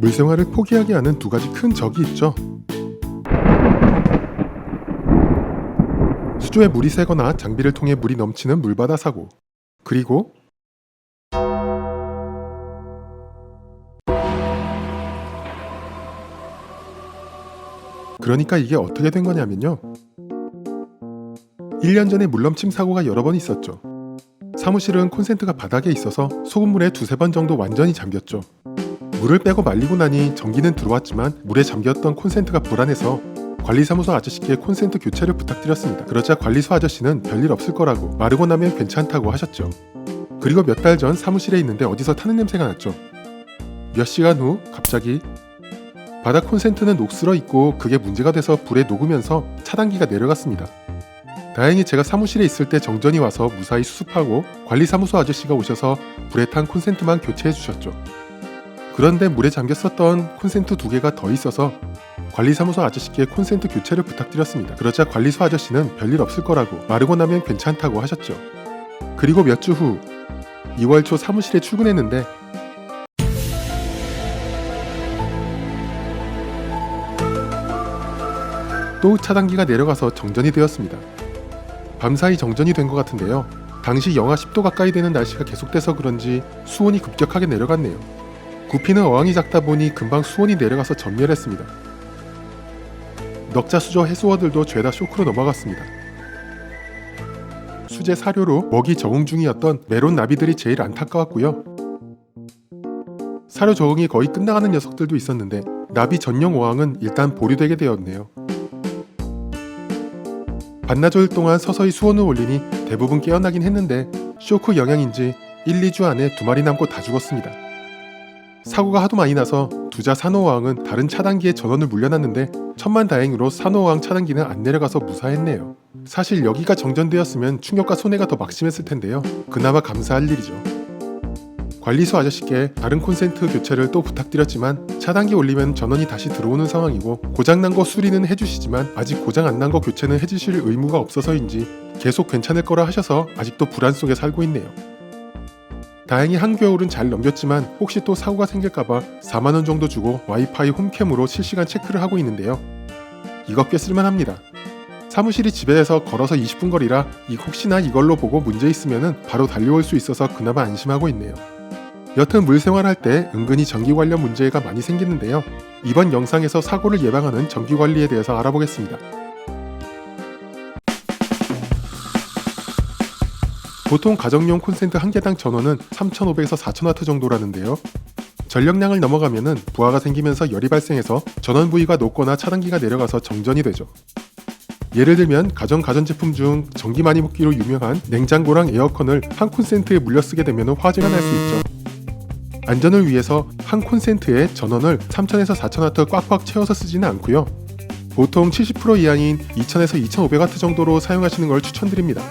물생활을 포기하게 하는 두 가지 큰 적이 있죠. 수조에 물이 새거나 장비를 통해 물이 넘치는 물바다 사고, 그리고 그러니까 이게 어떻게 된 거냐면요. 1년 전에 물넘침 사고가 여러 번 있었죠. 사무실은 콘센트가 바닥에 있어서 소금물에 두세 번 정도 완전히 잠겼죠. 물을 빼고 말리고 나니 전기는 들어왔지만 물에 잠겼던 콘센트가 불안해서 관리사무소 아저씨께 콘센트 교체를 부탁드렸습니다. 그러자 관리소 아저씨는 별일 없을 거라고 마르고 나면 괜찮다고 하셨죠. 그리고 몇 달 전 사무실에 있는데 어디서 타는 냄새가 났죠. 몇 시간 후 갑자기 바닥 콘센트는 녹슬어 있고 그게 문제가 돼서 불에 녹으면서 차단기가 내려갔습니다. 다행히 제가 사무실에 있을 때 정전이 와서 무사히 수습하고 관리사무소 아저씨가 오셔서 불에 탄 콘센트만 교체해 주셨죠. 그런데 물에 잠겼었던 콘센트 2개가 더 있어서 관리사무소 아저씨께 콘센트 교체를 부탁드렸습니다. 그러자 관리소 아저씨는 별일 없을 거라고 마르고 나면 괜찮다고 하셨죠. 그리고 몇 주 후 2월 초 사무실에 출근했는데 또 차단기가 내려가서 정전이 되었습니다. 밤사이 정전이 된 것 같은데요. 당시 영하 10도 가까이 되는 날씨가 계속돼서 그런지 수온이 급격하게 내려갔네요. 구피는 어항이 작다 보니 금방 수온이 내려가서 전멸했습니다. 넉자 수조 해수어들도 죄다 쇼크로 넘어갔습니다. 수제 사료로 먹이 적응 중이었던 메론 나비들이 제일 안타까웠고요. 사료 적응이 거의 끝나가는 녀석들도 있었는데 나비 전용 어항은 일단 보류되게 되었네요. 반나절 동안 서서히 수온을 올리니 대부분 깨어나긴 했는데 쇼크 영향인지 1, 2주 안에 2마리 남고 다 죽었습니다. 사고가 하도 많이 나서 두자 산호어항은 다른 차단기에 전원을 물려놨는데 천만다행으로 산호어항 차단기는 안 내려가서 무사했네요. 사실 여기가 정전되었으면 충격과 손해가 더 막심했을 텐데요. 그나마 감사할 일이죠. 관리소 아저씨께 다른 콘센트 교체를 또 부탁드렸지만 차단기 올리면 전원이 다시 들어오는 상황이고 고장난 거 수리는 해주시지만 아직 고장 안 난 거 교체는 해주실 의무가 없어서인지 계속 괜찮을 거라 하셔서 아직도 불안 속에 살고 있네요. 다행히 한겨울은 잘 넘겼지만 혹시 또 사고가 생길까봐 4만원 정도 주고 와이파이 홈캠으로 실시간 체크를 하고 있는데요. 이거 꽤 쓸만합니다. 사무실이 집에서 걸어서 20분 거리라 혹시나 이걸로 보고 문제 있으면 바로 달려올 수 있어서 그나마 안심하고 있네요. 여튼 물생활할 때 은근히 전기 관련 문제가 많이 생기는데요. 이번 영상에서 사고를 예방하는 전기 관리에 대해서 알아보겠습니다. 보통 가정용 콘센트 한 개당 전원은 3500에서 4000W 정도라는데요. 전력량을 넘어가면은 부하가 생기면서 열이 발생해서 전원 부위가 녹거나 차단기가 내려가서 정전이 되죠. 예를 들면 가전제품 중 전기 많이 먹기로 유명한 냉장고랑 에어컨을 한 콘센트에 물려 쓰게 되면 화재가 날 수 있죠. 안전을 위해서 한 콘센트에 전원을 3000에서 4000W 꽉꽉 채워서 쓰지는 않고요. 보통 70% 이하인 2000에서 2500W 정도로 사용하시는 걸 추천드립니다.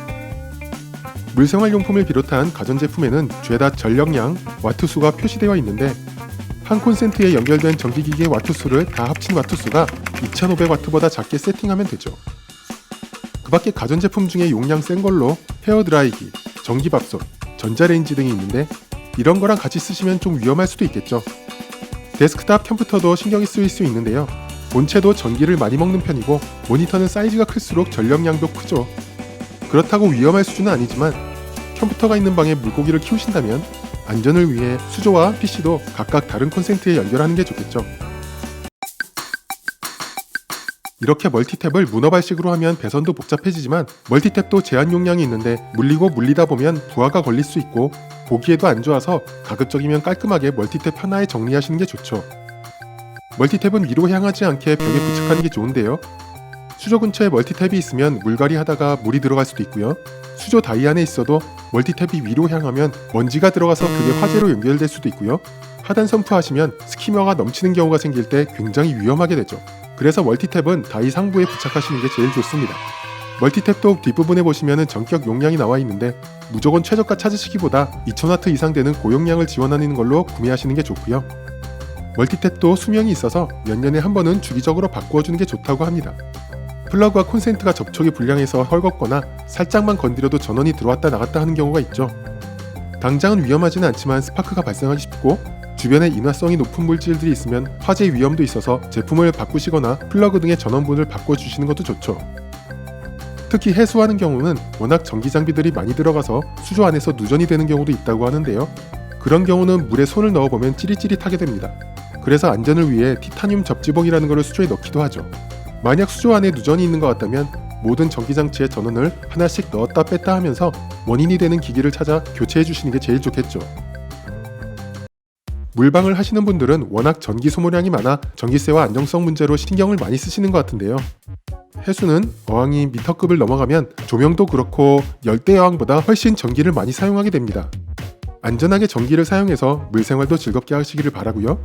물생활용품을 비롯한 가전제품에는 죄다 전력량, 와트수가 표시되어 있는데 한 콘센트에 연결된 전기기기의 와트수를 다 합친 와트수가 2500W보다 작게 세팅하면 되죠. 그 밖에 가전제품 중에 용량 센 걸로 헤어드라이기, 전기밥솥, 전자레인지 등이 있는데 이런 거랑 같이 쓰시면 좀 위험할 수도 있겠죠. 데스크탑 컴퓨터도 신경이 쓰일 수 있는데요. 본체도 전기를 많이 먹는 편이고 모니터는 사이즈가 클수록 전력량도 크죠. 그렇다고 위험할 수준은 아니지만 컴퓨터가 있는 방에 물고기를 키우신다면 안전을 위해 수조와 PC도 각각 다른 콘센트에 연결하는 게 좋겠죠. 이렇게 멀티탭을 문어발식으로 하면 배선도 복잡해지지만 멀티탭도 제한 용량이 있는데 물리다 보면 부하가 걸릴 수 있고 보기에도 안 좋아서 가급적이면 깔끔하게 멀티탭 하나에 정리하시는 게 좋죠. 멀티탭은 위로 향하지 않게 벽에 부착하는 게 좋은데요. 수조 근처에 멀티탭이 있으면 물갈이 하다가 물이 들어갈 수도 있고요. 수조 다이 안에 있어도 멀티탭이 위로 향하면 먼지가 들어가서 그게 화재로 연결될 수도 있고요. 하단 선프하시면 스키머가 넘치는 경우가 생길 때 굉장히 위험하게 되죠. 그래서 멀티탭은 다이 상부에 부착하시는 게 제일 좋습니다. 멀티탭도 뒷부분에 보시면 전격 용량이 나와 있는데 무조건 최저가 찾으시기보다 2000W 이상 되는 고용량을 지원하는 걸로 구매하시는 게 좋고요. 멀티탭도 수명이 있어서 몇 년에 한 번은 주기적으로 바꾸어주는 게 좋다고 합니다. 플러그와 콘센트가 접촉이 불량해서 헐겁거나 살짝만 건드려도 전원이 들어왔다 나갔다 하는 경우가 있죠. 당장은 위험하지는 않지만 스파크가 발생하기 쉽고 주변에 인화성이 높은 물질들이 있으면 화재 위험도 있어서 제품을 바꾸시거나 플러그 등의 전원분을 바꿔주시는 것도 좋죠. 특히 해수하는 경우는 워낙 전기 장비들이 많이 들어가서 수조 안에서 누전이 되는 경우도 있다고 하는데요. 그런 경우는 물에 손을 넣어보면 찌릿찌릿하게 됩니다. 그래서 안전을 위해 티타늄 접지봉이라는 것을 수조에 넣기도 하죠. 만약 수조 안에 누전이 있는 것 같다면 모든 전기장치의 전원을 하나씩 넣었다 뺐다 하면서 원인이 되는 기기를 찾아 교체해 주시는 게 제일 좋겠죠. 물방을 하시는 분들은 워낙 전기 소모량이 많아 전기세와 안정성 문제로 신경을 많이 쓰시는 것 같은데요. 해수는 어항이 미터급을 넘어가면 조명도 그렇고 열대 어항보다 훨씬 전기를 많이 사용하게 됩니다. 안전하게 전기를 사용해서 물생활도 즐겁게 하시기를 바라고요.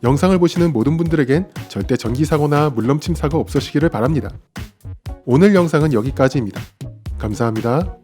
영상을 보시는 모든 분들에겐 절대 전기 사고나 물넘침 사고 없으시기를 바랍니다. 오늘 영상은 여기까지입니다. 감사합니다.